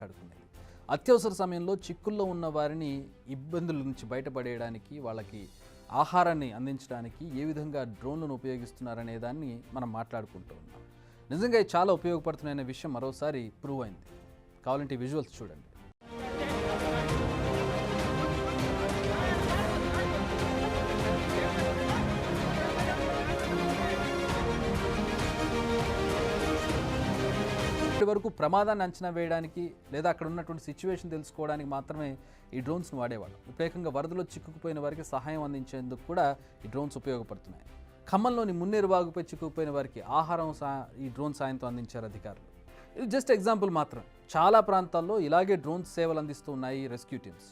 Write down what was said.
మాట్లాడుకునేది. అత్యవసర సమయంలో చిక్కుల్లో ఉన్న వారిని ఇబ్బందుల నుంచి బయటపడేయడానికి, వాళ్ళకి ఆహారాన్ని అందించడానికి ఏ విధంగా డ్రోన్‌లను ఉపయోగిస్తున్నారనే దాన్ని మనం మాట్లాడుకుంటూ ఉన్నాం. నిజంగా ఇది చాలా ఉపయోగపడుతున్నాయనే విషయం మరోసారి ప్రూవ్ అయింది. కావాలంటే ఈ విజువల్స్ చూడండి. ఇప్పటి వరకు ప్రమాదాన్ని అంచనా వేయడానికి లేదా అక్కడ ఉన్నటువంటి సిచ్యువేషన్ తెలుసుకోవడానికి మాత్రమే ఈ డ్రోన్స్ను వాడేవాళ్ళు. ప్రత్యేకంగా వరదలో చిక్కుకుపోయిన వారికి సహాయం అందించేందుకు కూడా ఈ డ్రోన్స్ ఉపయోగపడుతున్నాయి. ఖమ్మంలోని మున్నేరు వాగుపై చిక్కుకుపోయిన వారికి ఆహారం ఈ డ్రోన్ సాయంతో అందించారు అధికారులు. ఇది జస్ట్ ఎగ్జాంపుల్ మాత్రం. చాలా ప్రాంతాల్లో ఇలాగే డ్రోన్స్ సేవలు అందిస్తూ ఉన్నాయి రెస్క్యూ టీమ్స్.